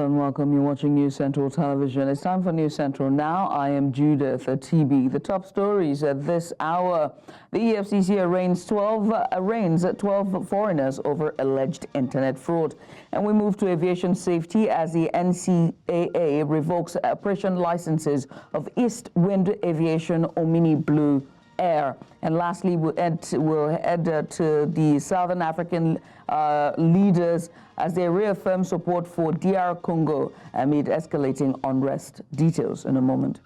Hello and welcome. You're watching News Central Television. It's time for News Central now. I am Judith TB. The top stories at this hour. The FCT arraigns 12 foreigners over alleged internet fraud. And we move to aviation safety as the NCAA revokes operation licenses of East Wind Aviation Omni Blue Air. And lastly, we'll head to the Southern African leaders as they reaffirm support for DR Congo amid escalating unrest. Details in a moment.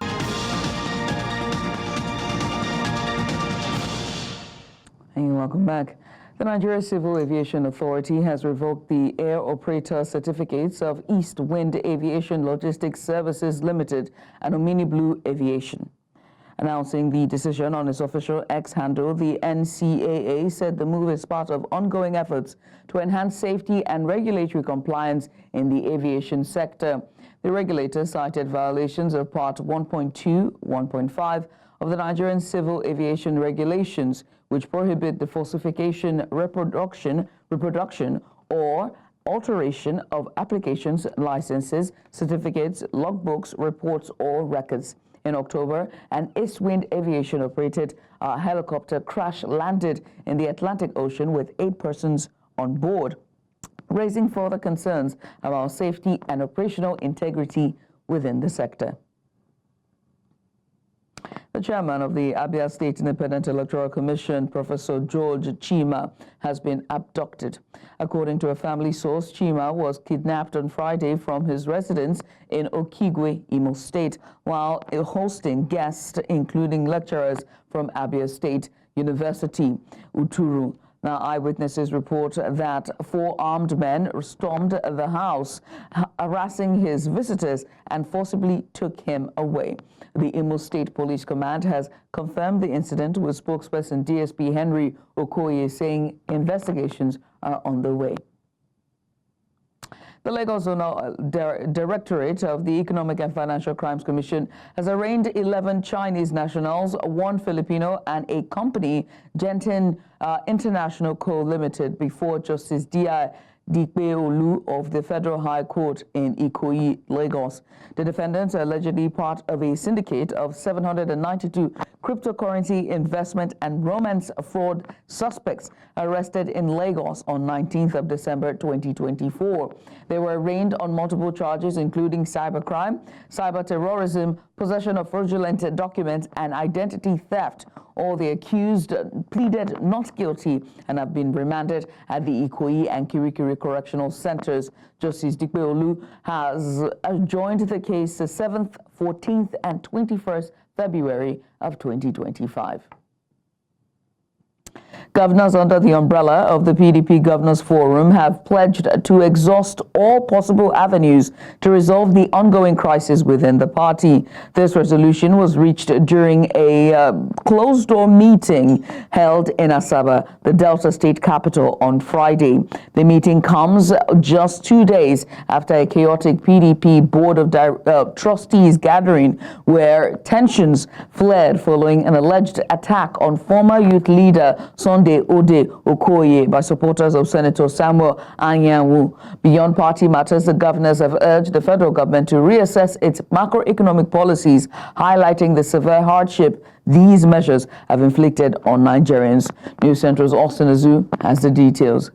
And welcome back. The Nigeria Civil Aviation Authority has revoked the air operator certificates of East Wind Aviation Logistics Services Limited and Omni Blue Aviation. Announcing the decision on its official X handle, the NCAA said the move is part of ongoing efforts to enhance safety and regulatory compliance in the aviation sector. The regulator cited violations of Part 1.2, 1.5 of the Nigerian Civil Aviation Regulations, which prohibit the falsification, reproduction, or alteration of applications, licenses, certificates, logbooks, reports, or records. In October, an East Wind Aviation operated helicopter crash landed in the Atlantic Ocean with 8 persons on board, raising further concerns about safety and operational integrity within the sector. The chairman of the Abia State Independent Electoral Commission, Professor George Chima, has been abducted. According to a family source, Chima was kidnapped on Friday from his residence in Okigwe, Imo State, while hosting guests, including lecturers from Abia State University, Uturu. Now, eyewitnesses report that 4 armed men stormed the house, harassing his visitors and forcibly took him away. The Imo State Police Command has confirmed the incident, with spokesperson DSP Henry Okoye saying investigations are on the way. The Lagos Zonal Directorate of the Economic and Financial Crimes Commission has arraigned 11 Chinese nationals, 1 Filipino, and a company, Gentin International Co. Limited, before Justice D.I. Dikpeolu of the Federal High Court in Ikoyi, Lagos. The defendants are allegedly part of a syndicate of 792 cryptocurrency investment and romance fraud suspects arrested in Lagos on 19th of December 2024. They were arraigned on multiple charges, including cybercrime, cyber terrorism, possession of fraudulent documents, and identity theft. All the accused pleaded not guilty and have been remanded at the Ikoyi and Kirikiri Correctional Centers. Justice Dikpeolu has joined the case the 7th, 14th, and 21st February of 2025. Governors under the umbrella of the PDP Governors Forum have pledged to exhaust all possible avenues to resolve the ongoing crisis within the party. This resolution was reached during a closed-door meeting held in Asaba, the Delta State capital, on Friday. The meeting comes just 2 days after a chaotic PDP Board of Trustees gathering where tensions flared following an alleged attack on former youth leader Sunday Ode Okoye by supporters of Senator Samuel Anyanwu. Beyond party matters, the governors have urged the federal government to reassess its macroeconomic policies, highlighting the severe hardship these measures have inflicted on Nigerians. News Central's Austin Azu has the details.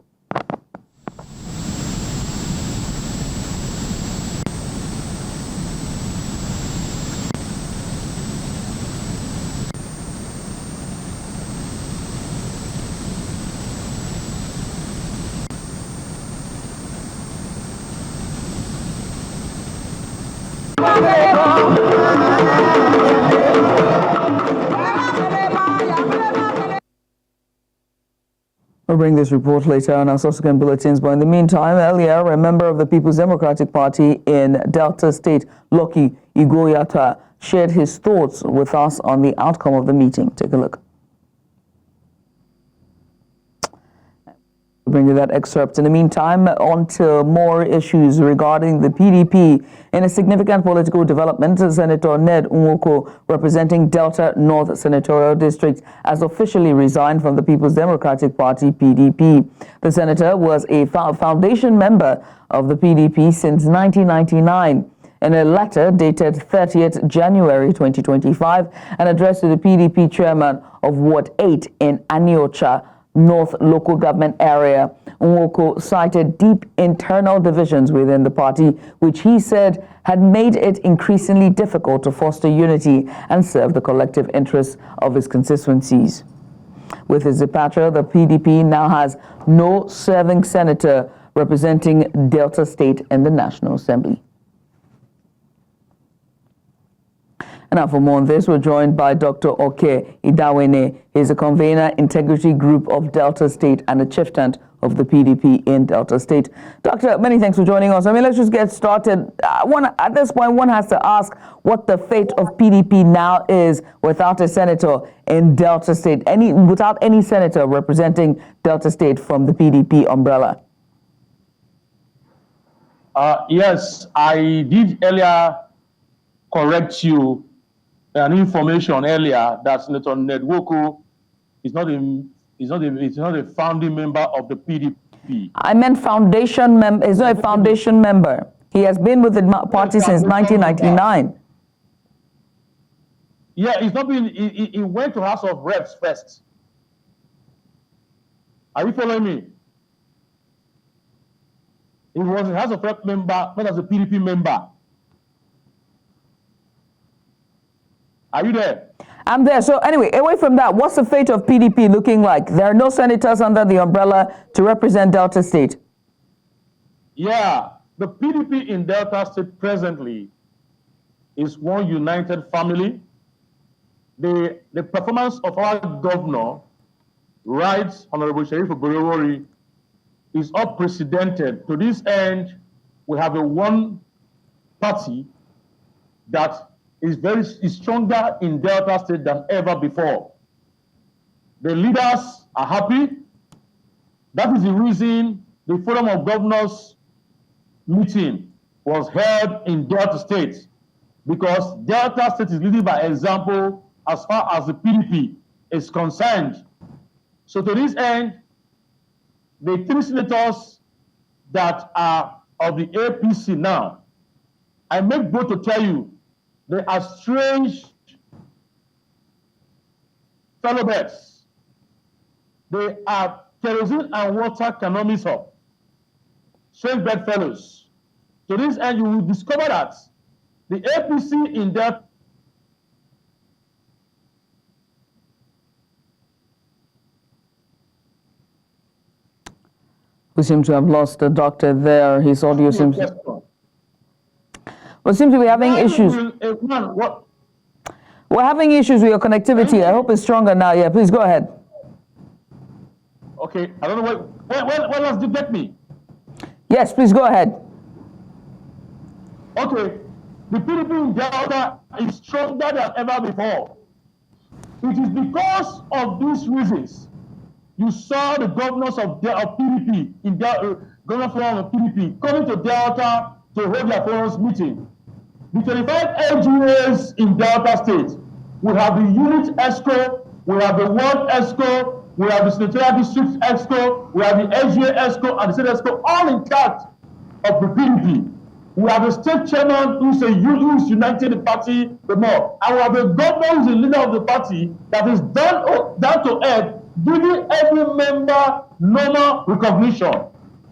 We'll bring this report later on our subsequent bulletins, but in the meantime, earlier, a member of the People's Democratic Party in Delta State, Lucky Igoyata, shared his thoughts with us on the outcome of the meeting. Take a look. bring you that excerpt. In the meantime, on to more issues regarding the PDP. In a significant political development, Senator Ned Nwoko, representing Delta North Senatorial District, has officially resigned from the People's Democratic Party, PDP. The senator was a foundation member of the PDP since 1999. In a letter dated 30th January 2025, and addressed to the PDP chairman of Ward 8 in Aniocha North local government area, Nwoko cited deep internal divisions within the party, which he said had made it increasingly difficult to foster unity and serve the collective interests of his constituencies. With his departure, the PDP now has no serving senator representing Delta State in the National Assembly. And now for more on this, we're joined by Dr. Oke Idawene. He's a convener, Integrity Group of Delta State and a chieftain of the PDP in Delta State. Doctor, many thanks for joining us. I mean, let's just get started. At this point, one has to ask what the fate of PDP now is without a senator in Delta State, without any senator representing Delta State from the PDP umbrella. Yes, I did earlier correct you an information earlier that Senator Ned Nwoko is not a founding member of the PDP. I meant foundation member. He's not a foundation member. He has been with the party since 1999. Yeah, he's not been. He went to House of Reps first. Are you following me? He was a House of Reps member, not as a PDP member. Are you there? I'm there. So anyway, away from that, what's the fate of PDP looking like? There are no senators under the umbrella to represent Delta State. Yeah, the PDP in Delta State presently is one united family. The performance of our governor, Right Honorable Sheriff Oborowori, is unprecedented. To this end, we have a one party that is stronger in Delta State than ever before. The leaders are happy. That is the reason the Forum of Governors meeting was held in Delta State, because Delta State is leading by example as far as the PDP is concerned. So to this end, the three senators that are of the APC now, I make bold to tell you, they are strange fellow birds. They are kerosene and water cannot mix up. Strange bed fellows. To this end, you will discover that the APC in that We seem to have lost the doctor there. His audio seems to be having issues. We're having issues with your connectivity. I hope it's stronger now. Yeah, please go ahead. Okay, I don't know when else did you get me? Yes, please go ahead. Okay, the PDP in Delta is stronger than ever before. It is because of these reasons you saw the governors of PDP in governor forum of PDP coming to Delta to hold their forums meeting. The 25 LGAs in Delta State, we have the unit ESCO, we have the ward ESCO, we have the senatorial district ESCO, we have the LGA ESCO and the state ESCO, all in charge of the PDP. We have the state chairman who's united the party the more. And we have the governor who's the leader of the party that is down to earth, giving every member normal recognition.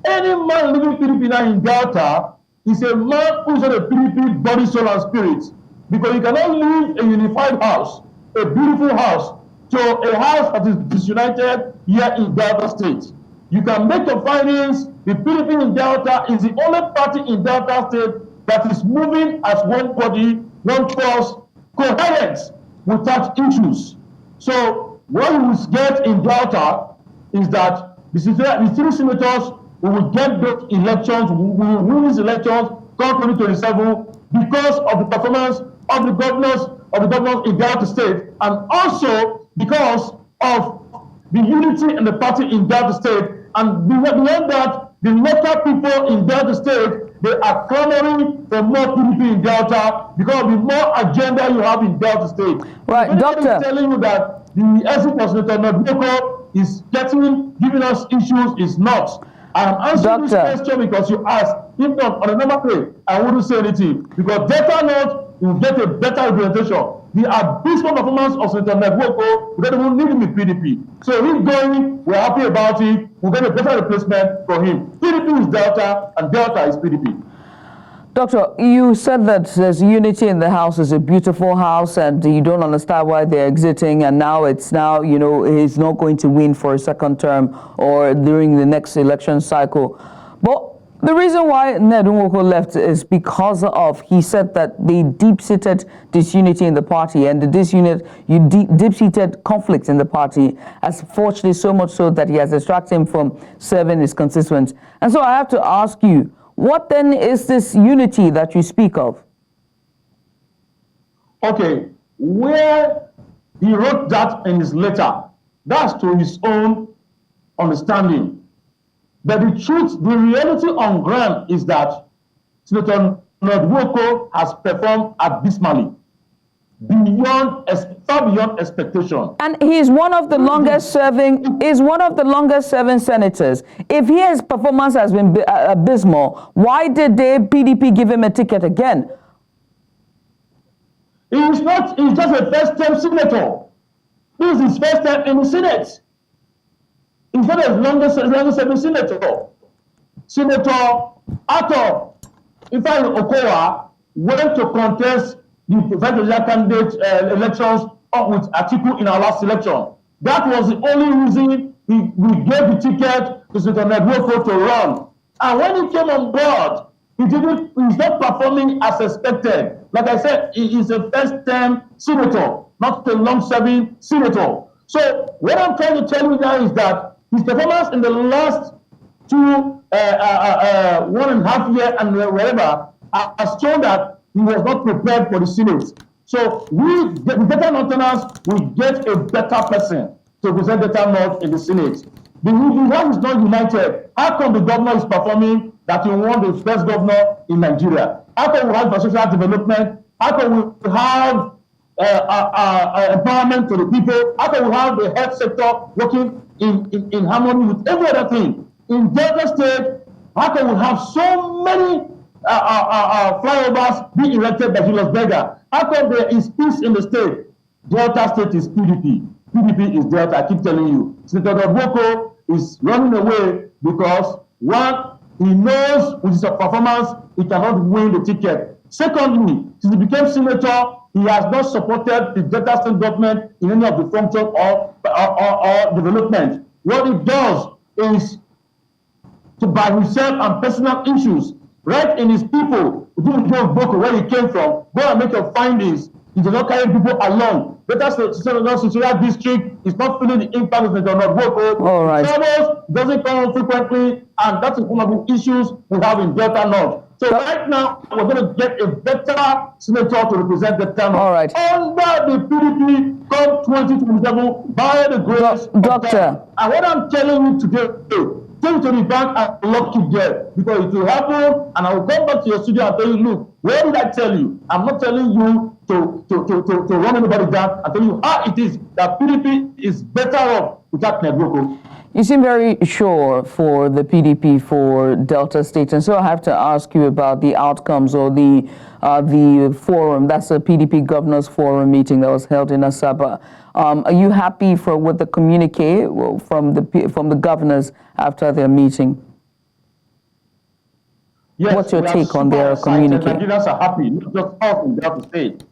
Any man living PDP now in Delta is a man who's on a PDP body, soul, and spirit. Because you cannot leave a unified house, a beautiful house, to a house that is disunited here in Delta State. You can make your findings. The PDP in Delta is the only party in Delta State that is moving as one body, one force, coherent without issues. So what we will get in Delta is that the three senators, we will get those elections, we will win these elections come 2027 because of the performance of the governors in Delta State, and also because of the unity in the party in Delta State And beyond that, the local people in Delta State, they are clamoring for more PDP in Delta because of the more agenda you have in Delta State. Right, Doctor. Is telling you that the exit of Senator Nodwoko is giving us issues is not. I'm answering this question because you asked. If not, on a normal way, I wouldn't say anything. Because Delta North, you will get a better representation. The abysmal performance of Senator Nodwoko, we don't even need him in PDP. So he's going, we're happy about it. We'll get a better replacement for him. PDP is Delta, and Delta is PDP. Doctor, you said that there's unity in the House, is a beautiful House, and you don't understand why they're exiting, and now, you know, he's not going to win for a second term or during the next election cycle. But the reason why Nodwoko left is because of, he said that the deep-seated disunity in the party and the deep-seated conflict in the party has forged it so much so that he has distracted him from serving his constituents. And so I have to ask you, what then is this unity that you speak of? Okay, where he wrote that in his letter, that's to his own understanding. But the truth, the reality on ground is that Senator Nodwoko has performed abysmally, far beyond expectation. And he is one of the longest serving senators. If his performance has been abysmal, why did the PDP give him a ticket again? He's just a first-term senator. This is his first time in the Senate. He's not as longest serving senator. Senator Arthur Ifeanyi Okowa went to contest the presidential candidate elections with Atiku in our last election. That was the only reason we gave the ticket to Senator Nodwoko to run. And when he came on board, he's not performing as expected. Like I said, he is a first-term senator, not a long-serving senator. So what I'm trying to tell you now is that his performance in the last 1.5 years and whatever has shown that he was not prepared for the Senate. So the Delta Northerners will get a better person to represent Delta North in the Senate. The House is not united. How come the governor is performing that he won the first governor in Nigeria? How come we have social development? How come we have empowerment to the people? How can we have the health sector working in harmony with every other thing? In Delta State, how can we have so many flyovers being erected by Julius Berger? How come there is peace in the state? Delta State is PDP. PDP is Delta. I keep telling you. Senator Nodwoko is running away because, one, he knows with his performance he cannot win the ticket. Secondly, since he became senator, he has not supported the Delta State government in any of the functions or development. What he does is to, by himself and personal issues, right in his people, where he came from, go and make your findings. He does not carry people along. Delta State district is not feeling the impact of the Nodwoko. All right. Travels, doesn't come frequently, and that's one of the issues we have in Delta North. So right now, we're going to get a better senator to represent the town. All right. Under the PDP come 2027 by the grace of Doctor. God. And what I'm telling you today, take to the bank and lock it there, because it will happen, and I will come back to your studio and tell you, look, where did I tell you? I'm not telling you to run anybody down. I'm telling you how it is that PDP is better off without Nodwoko. You seem very sure for the PDP for Delta State, and so I have to ask you about the outcomes or the forum. That's a PDP Governors Forum meeting that was held in Asaba. Are you happy with the communique from the governors after their meeting? Yes, what's your take on their communique? Nigerians are happy, not just us in Delta State.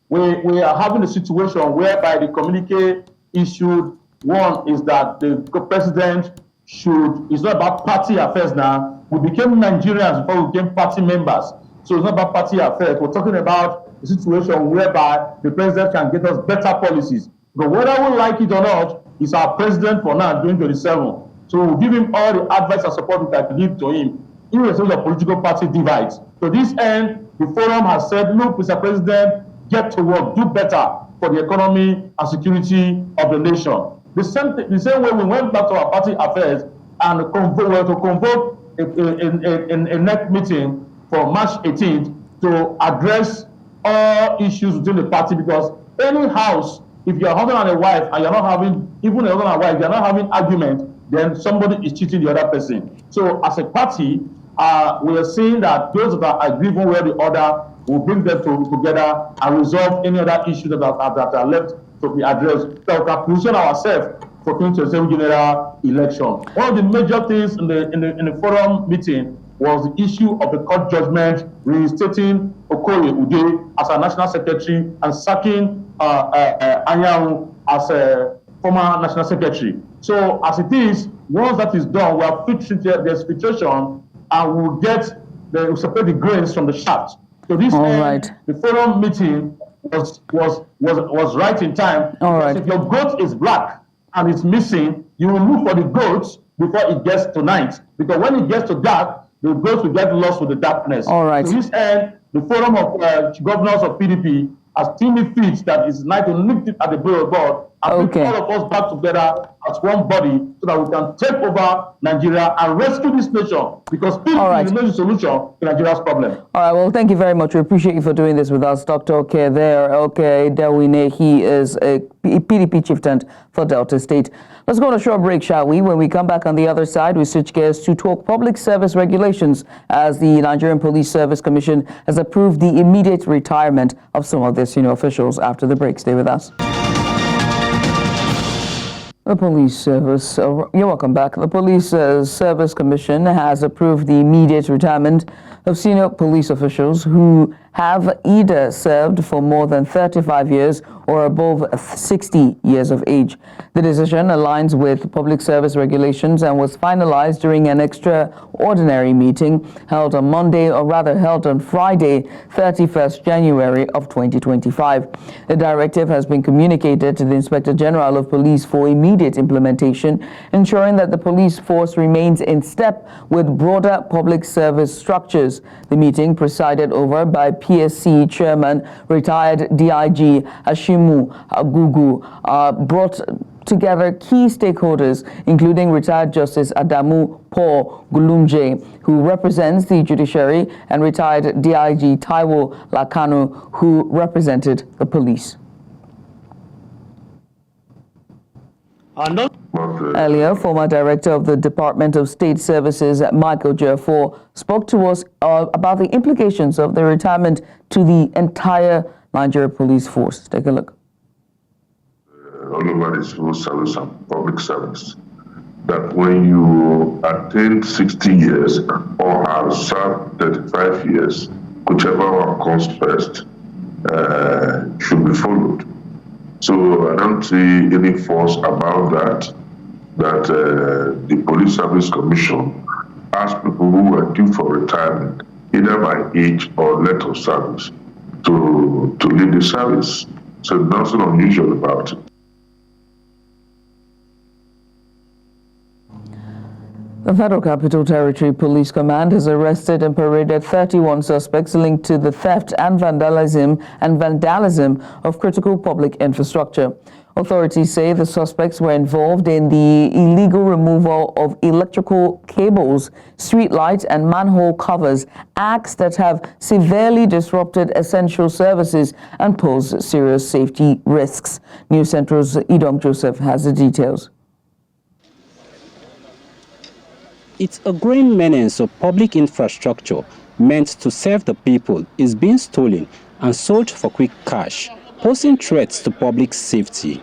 We are having a situation whereby the communique issued. One is that the president it's not about party affairs now. We became Nigerians before we became party members. So it's not about party affairs. We're talking about a situation whereby the president can get us better policies. But whether we like it or not, he's our president for now, 2027. So we'll give him all the advice and support we can give to him, irrespective of political party divides. To this end, the forum has said, look, Mr. President, get to work, do better for the economy and security of the nation. The same way we went back to our party affairs, and to convoke a NEC meeting for March 18th to address all issues within the party, because any house, if you're a husband and a wife and you're not having, even a husband and wife, you're not having argument, then somebody is cheating the other person. So as a party, we are saying that those that are aggrieving where the other will bring them together and resolve any other issues that are left to be addressed. So we can position ourselves for 2027 general election. One of the major things in the forum meeting was the issue of the court judgment reinstating Okoye Ude as a national secretary and sacking Anyanwu as a former national secretary. So as it is, once that is done, we have there's filtration and we'll separate the grains from the shaft. So this the forum meeting was right in time. Because if your goat is black and it's missing, you will look for the goats before it gets to night. Because when it gets to dark, the goats will get lost with the darkness. To this end, the forum of governors of PDP has teamly feet that is night to lift it at the board and bring all of us back together as one body so that we can take over Nigeria and rescue this nation, because PDP is the solution to Nigeria's problem. All right, well, thank you very much. We appreciate you for doing this with us. Dr. Dewine, he is a PDP chieftain for Delta State. Let's go on a short break, shall we? When we come back on the other side, we switch gears to talk public service regulations, as the Nigerian Police Service Commission has approved the immediate retirement of some of their senior officials. After the break, stay with us. The Police Service, you're welcome back. The Police Service Commission has approved the immediate retirement of senior police officials who have either served for more than 35 years or above 60 years of age. The decision aligns with public service regulations and was finalized during an extraordinary meeting held on Friday, 31st January of 2025. The directive has been communicated to the Inspector General of Police for immediate implementation, ensuring that the police force remains in step with broader public service structures. The meeting, presided over by PSC Chairman, retired DIG Ashimu Agugu, brought together key stakeholders, including retired Justice Adamu Paul Gulumje, who represents the judiciary, and retired DIG Taiwo Lakanu, who represented the police. Earlier, former director of the Department of State Services, Michael Jerfor, spoke to us about the implications of the retirement to the entire Nigeria police force. Take a look. All over the civil service and public service, that when you attain 60 years or have served 35 years, whichever one comes first should be followed. So I don't see any force about that the Police Service Commission asks people who are due for retirement, either by age or length of service, to leave the service. So nothing unusual about it. The Federal Capital Territory Police Command has arrested and paraded 31 suspects linked to the theft and vandalism of critical public infrastructure. Authorities say the suspects were involved in the illegal removal of electrical cables, streetlights, and manhole covers, acts that have severely disrupted essential services and pose serious safety risks. News Central's Idom Joseph has the details. It's a growing menace of public infrastructure meant to serve the people is being stolen and sold for quick cash, posing threats to public safety.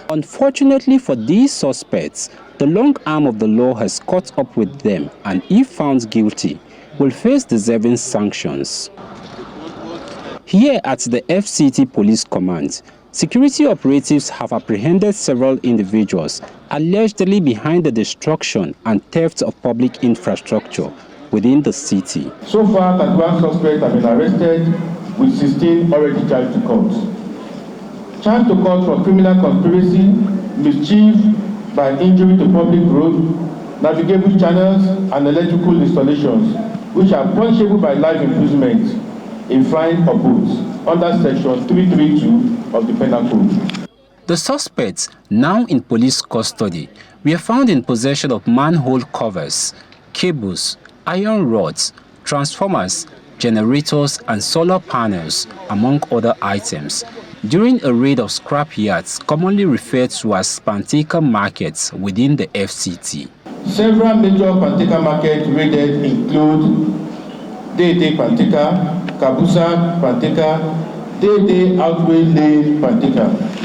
Unfortunately for these suspects, the long arm of the law has caught up with them and, if found guilty, will face deserving sanctions. Here at the FCT Police Command, security operatives have apprehended several individuals allegedly behind the destruction and theft of public infrastructure within the city. So far, 31 suspects have been arrested, with 16 already charged to court. Charged to court for criminal conspiracy, mischief by injury to public road, navigable channels, and electrical installations, which are punishable by life imprisonment, a fine or both, under Section 332 of the Penal Code. The suspects, now in police custody, were found in possession of manhole covers, cables, iron rods, transformers, generators and solar panels, among other items, during a raid of scrap yards commonly referred to as Pantika markets within the FCT. Several major Pantika markets raided include Dede Pantika, Kabusa Pantika, Dede Outway Lane Pantika.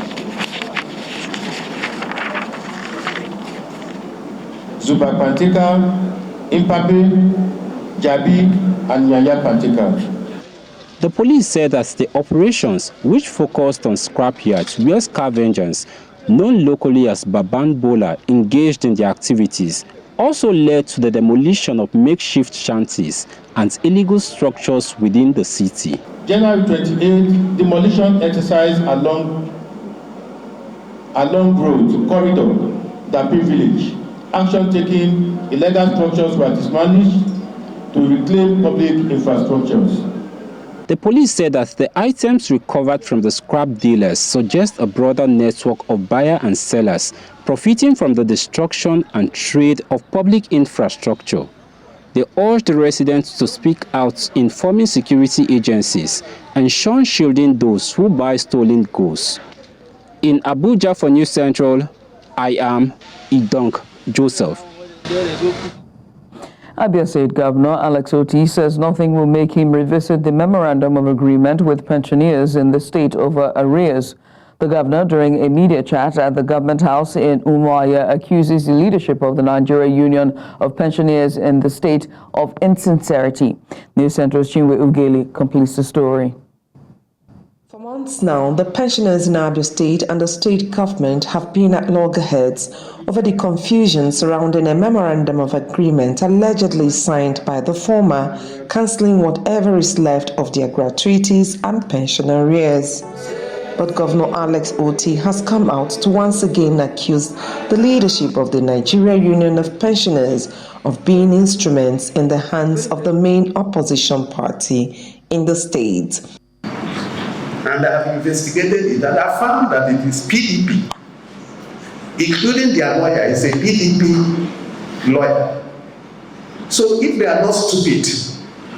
Zuba Pantika, Impape, Jabi, and Nyanya Pantika. The police said that the operations, which focused on scrapyards where scavengers, known locally as Baban Bola, engaged in their activities, also led to the demolition of makeshift shanties and illegal structures within the city. January 28, demolition exercise along road corridor, Dapi village. Action taken, illegal structures were dismantled to reclaim public infrastructures. The police said that the items recovered from the scrap dealers suggest a broader network of buyers and sellers profiting from the destruction and trade of public infrastructure. They urged the residents to speak out, informing security agencies and shielding those who buy stolen goods. In Abuja for News Central, I am Idonk Joseph. Abia State Governor Alex Oti says nothing will make him revisit the memorandum of agreement with pensioners in the state over arrears. The governor, during a media chat at the government house in Umuahia, accuses the leadership of the Nigeria Union of Pensioners in the state of insincerity. News Central's Chinwe Ugeli completes the story. For months now, the pensioners in Abia State and the state government have been at loggerheads over the confusion surrounding a memorandum of agreement allegedly signed by the former, cancelling whatever is left of their gratuities and pension arrears. But Governor Alex Oti has come out to once again accuse the leadership of the Nigeria Union of Pensioners of being instruments in the hands of the main opposition party in the state. And I have investigated it, and I found that it is PDP, including their lawyer is a PDP lawyer. So if they are not stupid,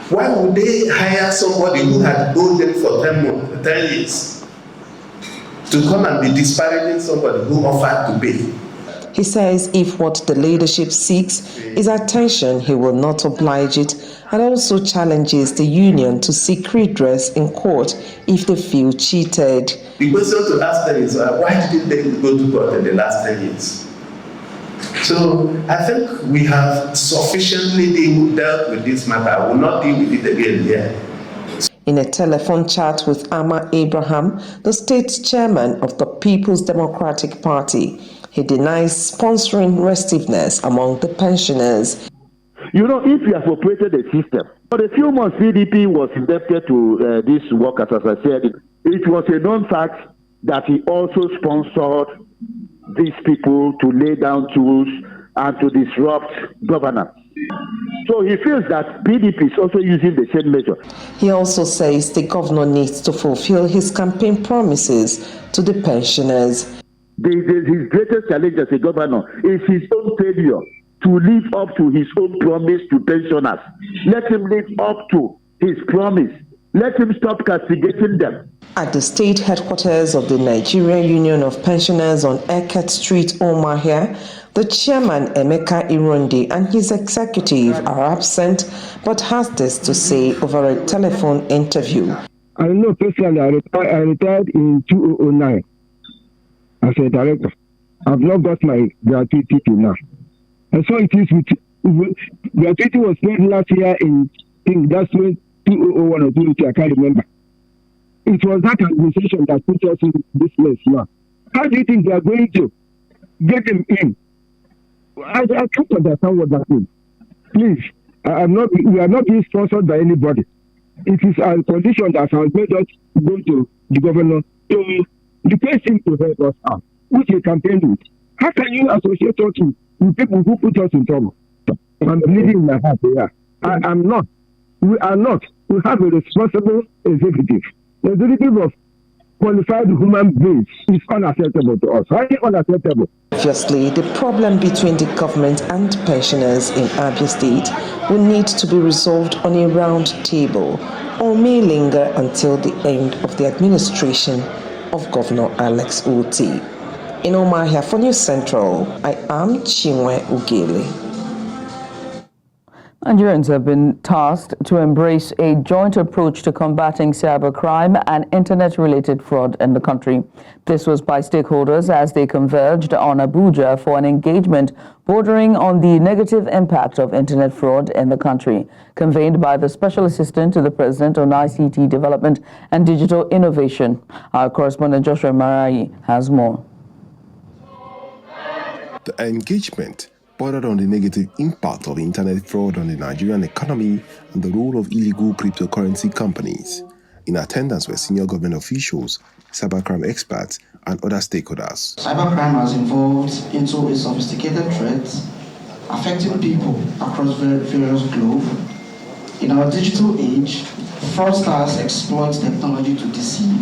why would they hire somebody who had owed them for 10 years to come and be disparaging somebody who offered to pay? He says if what the leadership seeks is attention, he will not oblige it, and also challenges the union to seek redress in court if they feel cheated. The question to ask them is why didn't they go to court in the last 10 years? So I think we have sufficiently dealt with this matter. I will not deal with it again here. In a telephone chat with Amma Abraham, the state chairman of the People's Democratic Party, he denies sponsoring restiveness among the pensioners. You know, if you have operated a system, for a few months PDP was indebted to these workers, as I said, it was a known fact that he also sponsored these people to lay down tools and to disrupt governance. So he feels that PDP is also using the same measure. He also says the governor needs to fulfill his campaign promises to the pensioners. His greatest challenge as a governor is his own failure to live up to his own promise to pensioners. Let him live up to his promise. Let him stop castigating them. At the state headquarters of the Nigeria Union of Pensioners on Eket Street, Umuahia, the chairman Emeka Ironde and his executive are absent, but has this to say over a telephone interview. I know personally, I retired in 2009 as a director. I've not got my gratuity till now. And so it is with gratuity was paid last year in, I think that's when 2001 or 2002, I can't remember. It was that administration that put us in this place now. How do you think they are going to get them in? I can't understand what that means. Please, we are not being sponsored by anybody. It is a condition that has made us go to the governor to request him to help us out, which he campaigned with. How can you associate us with people who put us in trouble? I'm bleeding in my heart here. I am not. We are not. We have a responsible executive. The executive of qualified human beings is unacceptable to us. Highly unacceptable. Obviously, the problem between the government and pensioners in Abia State will need to be resolved on a round table or may linger until the end of the administration of Governor Alex Oti. In Omahia for News Central, I am Chinwe Ugele. Nigerians have been tasked to embrace a joint approach to combating cybercrime and internet-related fraud in the country. This was by stakeholders as they converged on Abuja for an engagement bordering on the negative impact of internet fraud in the country, convened by the Special Assistant to the President on ICT Development and Digital Innovation. Our correspondent Joshua Marai has more. The engagement bordered on the negative impact of internet fraud on the Nigerian economy and the role of illegal cryptocurrency companies. In attendance were senior government officials, cybercrime experts, and other stakeholders. Cybercrime has evolved into a sophisticated threat affecting people across various globe. In our digital age, fraudsters exploit technology to deceive,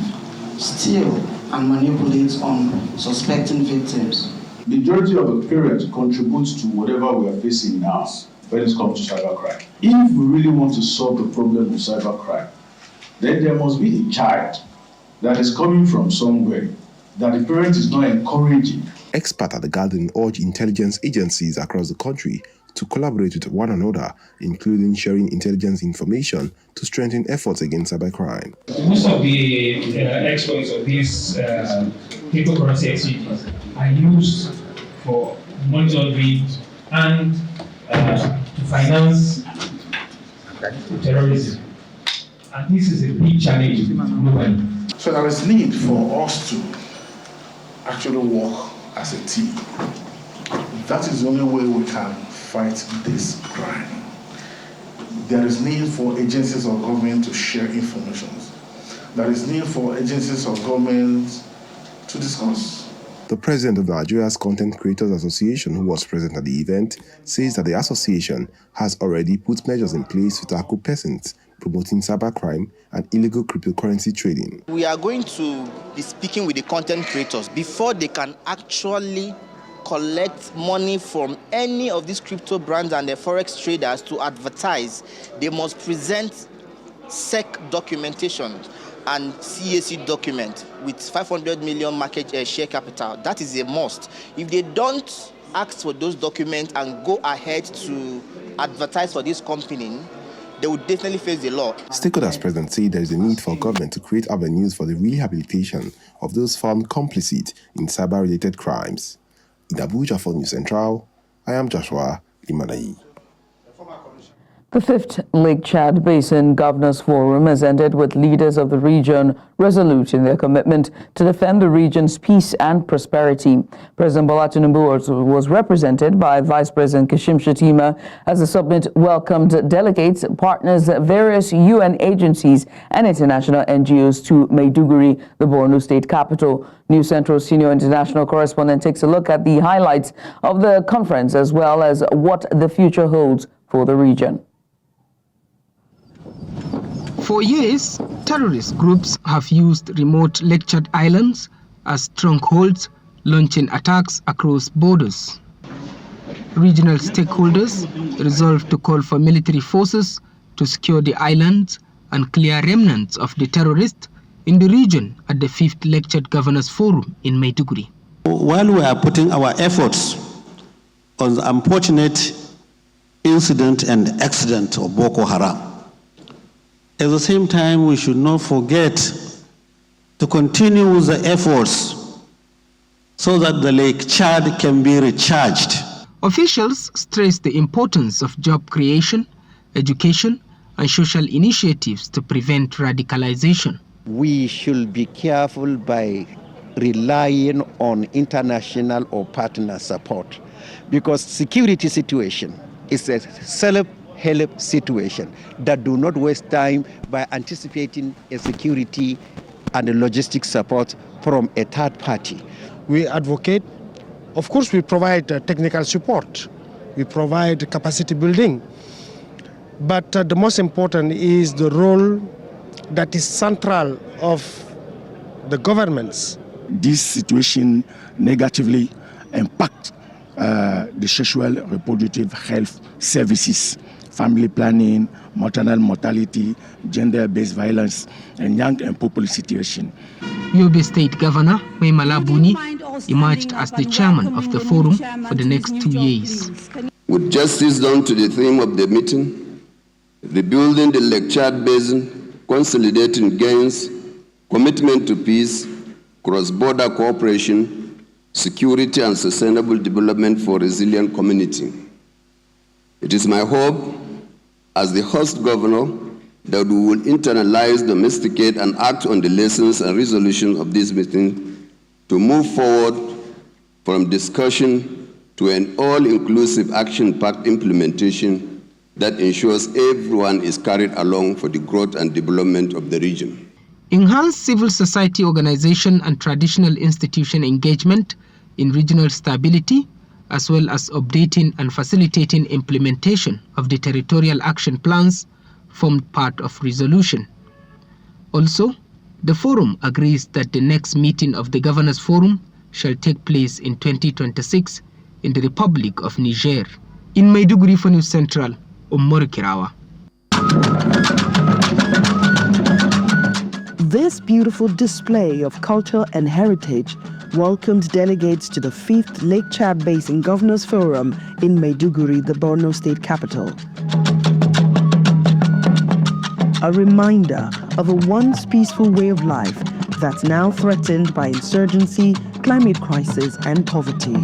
steal, and manipulate on suspecting victims. Majority of the parents contributes to whatever we are facing now when it comes to cybercrime. If we really want to solve the problem with cybercrime, then there must be a child that is coming from somewhere that the parent is not encouraging. Experts at the gathering urge intelligence agencies across the country to collaborate with one another, including sharing intelligence information to strengthen efforts against cybercrime. Most of the exploits of these cryptocurrency exchanges are used for money laundering and to finance terrorism. And this is a big challenge globally. So there is need for us to actually work as a team. That is the only way we can fight this crime. There is need for agencies of government to share information. There is need for agencies of government to discuss. The president of Nigeria's Content Creators Association, who was present at the event, says that the association has already put measures in place to tackle persons promoting cybercrime and illegal cryptocurrency trading. We are going to be speaking with the content creators before they can actually collect money from any of these crypto brands and the forex traders to advertise. They must present SEC documentation and CAC document with 500 million market share capital. That is a must. If they don't ask for those documents and go ahead to advertise for this company, they would definitely face the law. Stakeholders present say there is a need for government to create avenues for the rehabilitation of those found complicit in cyber-related crimes. In Abuja for News Central, I am Joshua Imanayi. The 5th Lake Chad Basin Governors Forum has ended with leaders of the region resolute in their commitment to defend the region's peace and prosperity. President Bola Tinubu was represented by Vice President Kashim Shettima as the summit welcomed delegates, partners, various UN agencies and international NGOs to Maiduguri, the Borno state capital. News Central senior international correspondent takes a look at the highlights of the conference as well as what the future holds for the region. For years, terrorist groups have used remote Lake Chad islands as strongholds, launching attacks across borders. Regional stakeholders resolved to call for military forces to secure the islands and clear remnants of the terrorists in the region at the 5th Lake Chad Governors Forum in Maiduguri. While we are putting our efforts on the unfortunate incident and accident of Boko Haram, at the same time, we should not forget to continue the efforts so that the Lake Chad can be recharged. Officials stressed the importance of job creation, education, and social initiatives to prevent radicalization. We should be careful by relying on international or partner support because security situation is a self-help situation that do not waste time by anticipating a security and a logistic support from a third party. We advocate, of course we provide technical support, we provide capacity building, but the most important is the role that is central of the governments. This situation negatively impacts the sexual reproductive health services, family planning, maternal mortality, gender-based violence, and young and people situation. Yobe State Governor Maimala Buni emerged as the chairman of the forum for the next 2 years. With justice done to the theme of the meeting, rebuilding the Lake Chad Basin, consolidating gains, commitment to peace, cross-border cooperation, security and sustainable development for resilient community. It is my hope, as the host governor, that we will internalize, domesticate, and act on the lessons and resolutions of this meeting to move forward from discussion to an all-inclusive action-packed implementation that ensures everyone is carried along for the growth and development of the region. Enhance civil society organization and traditional institution engagement in regional stability, as well as updating and facilitating implementation of the territorial action plans formed part of resolution. Also, the forum agrees that the next meeting of the Governors Forum shall take place in 2026 in the Republic of Niger. In Maiduguri for News Central, Umar Kirawa. This beautiful display of culture and heritage welcomed delegates to the 5th Lake Chad Basin Governors Forum in Maiduguri, the Borno State capital. A reminder of a once peaceful way of life that's now threatened by insurgency, climate crisis, and poverty.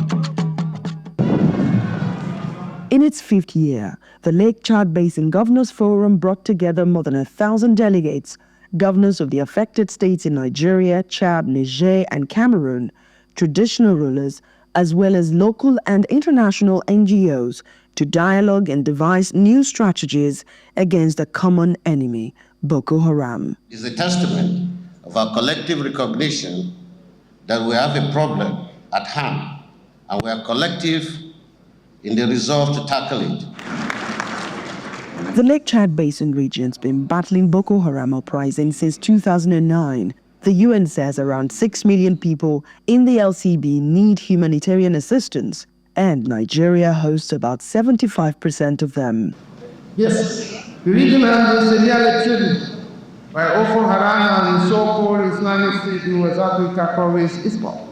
In its 5th year, the Lake Chad Basin Governors Forum brought together more than 1,000 delegates, governors of the affected states in Nigeria, Chad, Niger, and Cameroon, traditional rulers, as well as local and international NGOs, to dialogue and devise new strategies against the common enemy, Boko Haram. It is a testament of our collective recognition that we have a problem at hand, and we are collective in the resolve to tackle it. The Lake Chad Basin region's been battling Boko Haram uprising since 2009. The UN says around 6 million people in the LCB need humanitarian assistance, and Nigeria hosts about 75% of them. Yes, the region has been severely threatened by Boko Haram and so-called Islamic State in West Africa province ISWAP.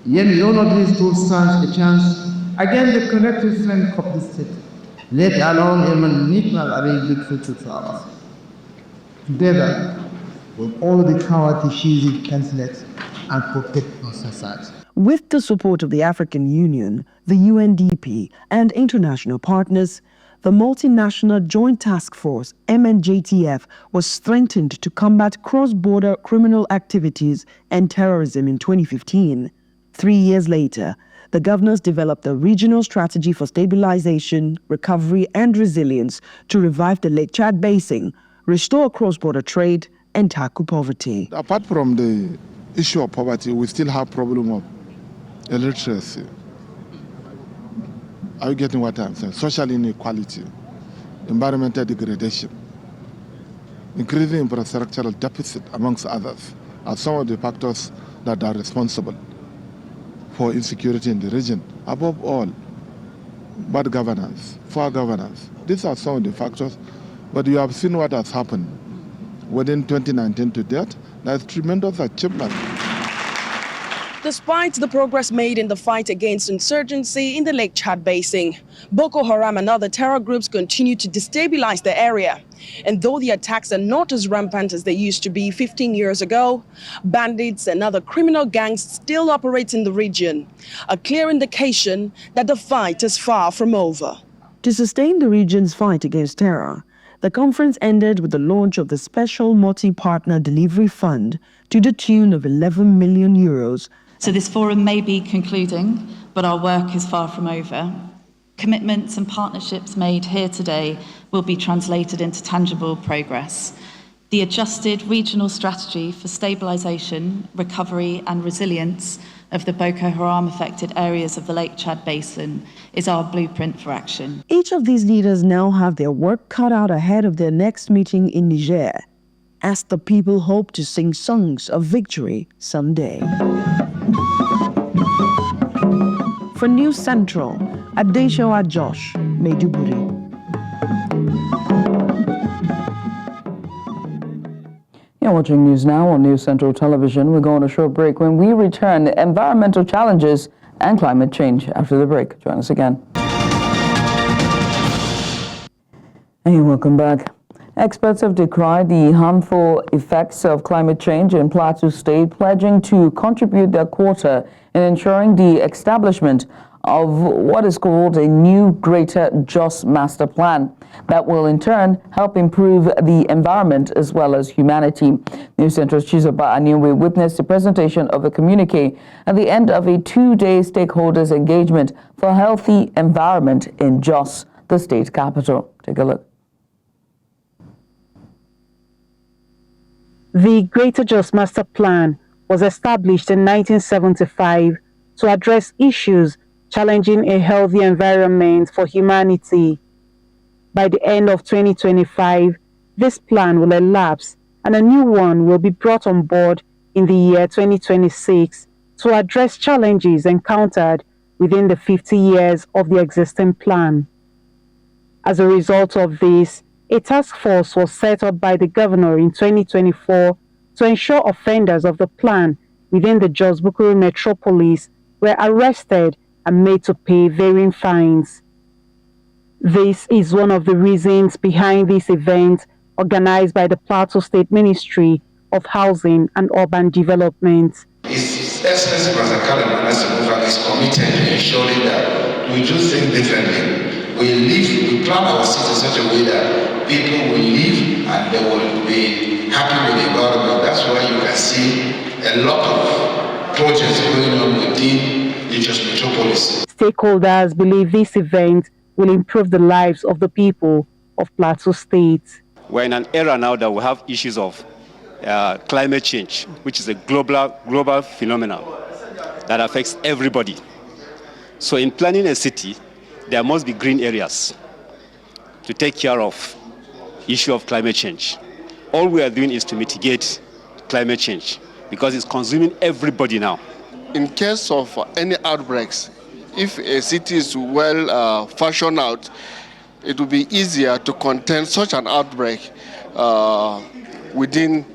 Yet none of these tools stands a chance against the collective strength of the state, let alone a magnificent Arabic future to us. Together, with all the cowardly cheesy candidates and protect society. With the support of the African Union, the UNDP, and international partners, the Multinational Joint Task Force, MNJTF, was strengthened to combat cross-border criminal activities and terrorism in 2015. 3 years later, the governors developed a regional strategy for stabilization, recovery, and resilience to revive the Lake Chad Basin, restore cross-border trade, and tackle poverty. Apart from the issue of poverty, we still have problem of illiteracy. Are you getting what I'm saying? Social inequality, environmental degradation, increasing infrastructural deficit, amongst others, are some of the factors that are responsible for insecurity in the region. Above all, bad governance, poor governance. These are some of the factors, but you have seen what has happened within 2019 to date. That's tremendous achievement. Despite the progress made in the fight against insurgency in the Lake Chad Basin, Boko Haram and other terror groups continue to destabilize the area. And though the attacks are not as rampant as they used to be 15 years ago, bandits and other criminal gangs still operate in the region, a clear indication that the fight is far from over. To sustain the region's fight against terror, the conference ended with the launch of the Special Multi-Partner Delivery Fund to the tune of 11 million euros. So this forum may be concluding, but our work is far from over. Commitments and partnerships made here today will be translated into tangible progress. The adjusted regional strategy for stabilisation, recovery and resilience of the Boko Haram-affected areas of the Lake Chad Basin is our blueprint for action. Each of these leaders now have their work cut out ahead of their next meeting in Niger. as the people hope to sing songs of victory someday. For News Central, Adeshawa Josh, Maiduguri. You're watching News Now on News Central Television. We're going on a short break. When we return, environmental challenges and climate change. After the break, join us again. Hey, welcome back. Experts have decried the harmful effects of climate change in Plateau State, pledging to contribute their quota in ensuring the establishment of what is called a new Greater Jos Master Plan that will in turn help improve the environment as well as humanity. News Central's Chizoba Aniwe witnessed the presentation of a communique at the end of a two-day stakeholders engagement for a healthy environment in Jos, the state capital. Take a look. The Greater Jos Master Plan was established in 1975 to address issues challenging a healthy environment for humanity. By the end of 2025, this plan will elapse and a new one will be brought on board in the year 2026 to address challenges encountered within the 50 years of the existing plan. As a result of this, a task force was set up by the governor in 2024 to ensure offenders of the plan within the Jos-Bukuru metropolis were arrested and made to pay varying fines. This is one of the reasons behind this event organized by the Plateau State Ministry of Housing and Urban Development. His Excellency President Kalin is committed to ensuring that we do things differently. We plan our city in such a way that people will live and they will be happy with the environment. That's why you can see a lot of projects going on within the Jos metropolis. Stakeholders believe this event will improve the lives of the people of Plateau State. We're in an era now that we have issues of climate change, which is a global phenomenon that affects everybody. So in planning a city, there must be green areas to take care of issue of climate change. All we are doing is to mitigate climate change because it's consuming everybody now. In case of any outbreaks, if a city is well fashioned out, it will be easier to contain such an outbreak within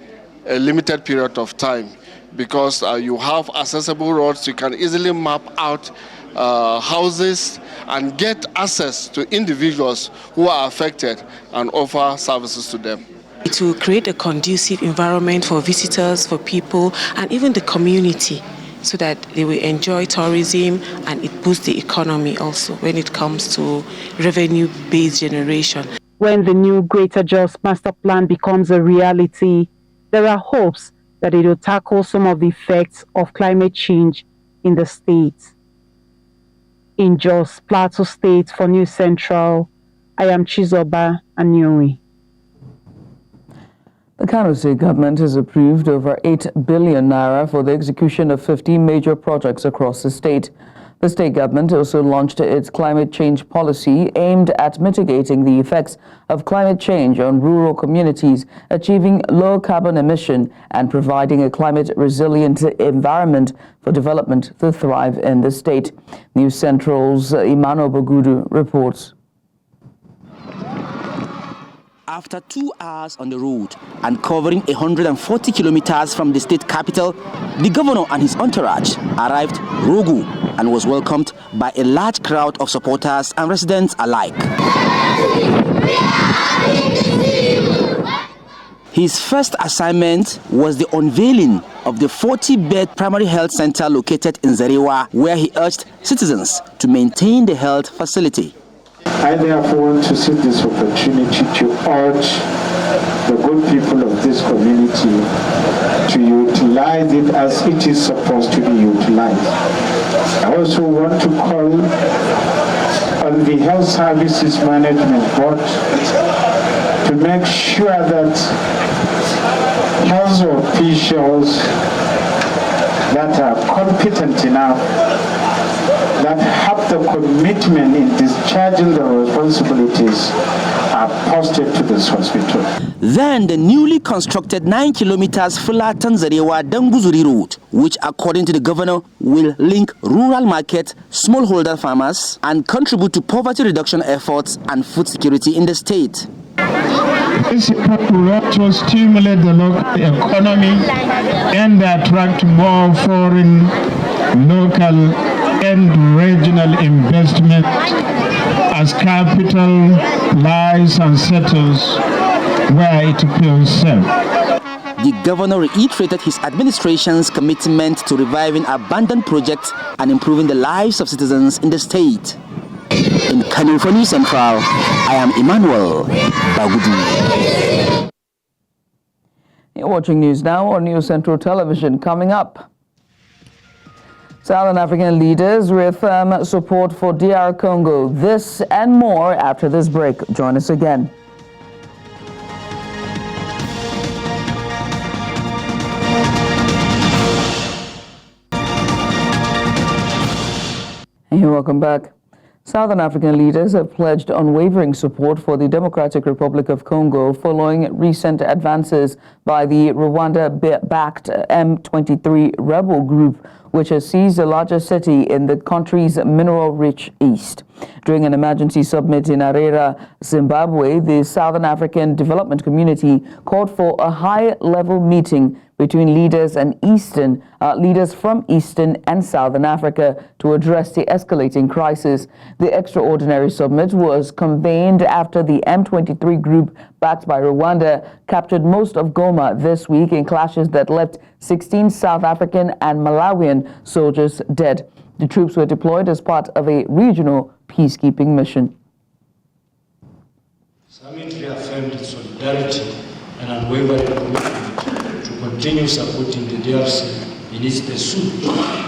a limited period of time because you have accessible roads, you can easily map out houses and get access to individuals who are affected and offer services to them. It will create a conducive environment for visitors, for people, and even the community so that they will enjoy tourism and it boosts the economy also when it comes to revenue-based generation. When the new Greater Jos Master Plan becomes a reality, there are hopes that it will tackle some of the effects of climate change in the state. In Jos, Plateau State, for News Central, I am Chizoba Aniwe. The Kano State government has approved over 8 billion naira for the execution of 15 major projects across the state. The state government also launched its climate change policy aimed at mitigating the effects of climate change on rural communities, achieving low carbon emission and providing a climate resilient environment for development to thrive in the state. News Central's Emmanuel Bogudu reports. After 2 hours on the road and covering 140 kilometers from the state capital, the governor and his entourage arrived Rogu and was welcomed by a large crowd of supporters and residents alike. His first assignment was the unveiling of the 40-bed primary health center located in Zarewa, where he urged citizens to maintain the health facility. I therefore want to seize this opportunity to urge the good people of this community to utilize it as it is supposed to be utilized. I also want to call on the Health Services Management Board to make sure that health officials that are competent enough, that have the commitment in discharging the responsibilities, are posted to this hospital. Then the newly constructed 9 kilometers Fulatan-Zarewa-Danguzuri road, which according to the governor will link rural market, smallholder farmers and contribute to poverty reduction efforts and food security in the state. This will also stimulate the local economy and attract more foreign, local and regional investment as capital lies and settles where it feels safe. The governor reiterated his administration's commitment to reviving abandoned projects and improving the lives of citizens in the state. In Kano for News Central, I am Emmanuel Bagudu. You're watching news now on News Central Television. Coming up, Southern African leaders reaffirm support for DR Congo. This and more after this break. Join us again. Hey, welcome back. Southern African leaders have pledged unwavering support for the Democratic Republic of Congo following recent advances by the Rwanda-backed M23 rebel group, which has seized the largest city in the country's mineral-rich east. During an emergency summit in Harare, Zimbabwe, the Southern African Development Community called for a high-level meeting between leaders from Eastern and Southern Africa to address the escalating crisis. The extraordinary summit was convened after the M23 group, backed by Rwanda, captured most of Goma this week in clashes that left 16 South African and Malawian soldiers dead. The troops were deployed as part of a regional peacekeeping mission. Summit reaffirmed solidarity and unwavering commitment to continue supporting the DRC in its pursuit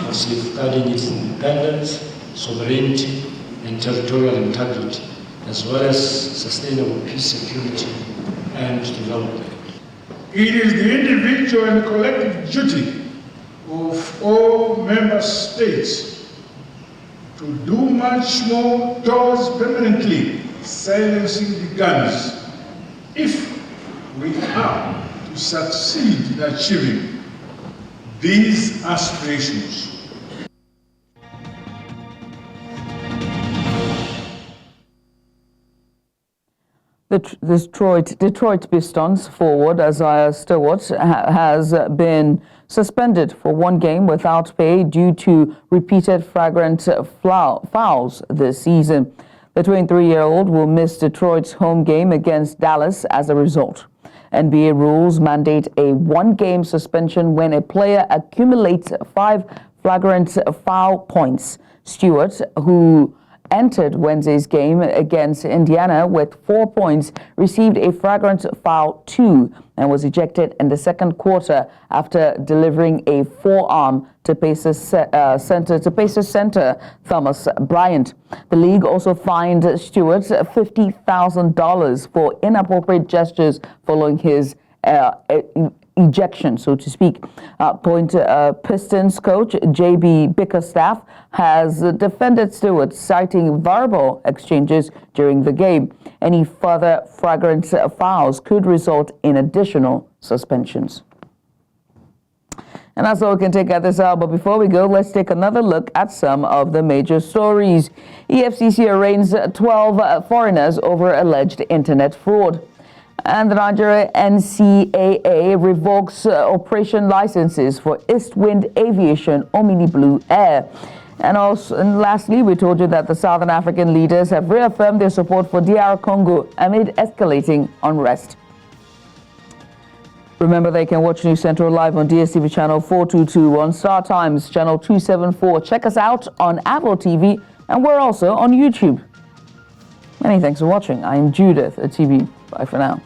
of safeguarding its independence, sovereignty, and territorial integrity, as well as sustainable peace, security, and development. It is the individual and collective duty of all member states to do much more towards permanently silencing the guns if we are to succeed in achieving these aspirations. The Detroit Pistons forward Isaiah Stewart has been suspended for one game without pay due to repeated flagrant fouls this season. The 23-year-old will miss Detroit's home game against Dallas as a result. NBA rules mandate a one-game suspension when a player accumulates 5 flagrant foul points. Stewart, who entered Wednesday's game against Indiana with 4 points, received a flagrant foul 2 and was ejected in the second quarter after delivering a forearm to Pacers center Thomas Bryant. The league also fined Stewart $50,000 for inappropriate gestures following his ejection, so to speak. Pistons coach J.B. Bickerstaff has defended Stewart, citing verbal exchanges during the game. Any further flagrant fouls could result in additional suspensions. And that's all we can take at this hour. But before we go, let's take another look at some of the major stories. EFCC arraigns 12 foreigners over alleged internet fraud. And the Nigeria NCAA revokes operation licenses for East Wind Aviation Omni Blue Air. And lastly, we told you that the Southern African leaders have reaffirmed their support for DR Congo amid escalating unrest. Remember, they can watch News Central live on DSTV channel 422, on Star Times channel 274. Check us out on Apple TV, and we're also on YouTube. Many thanks for watching. I am Judith at TV. Bye for now.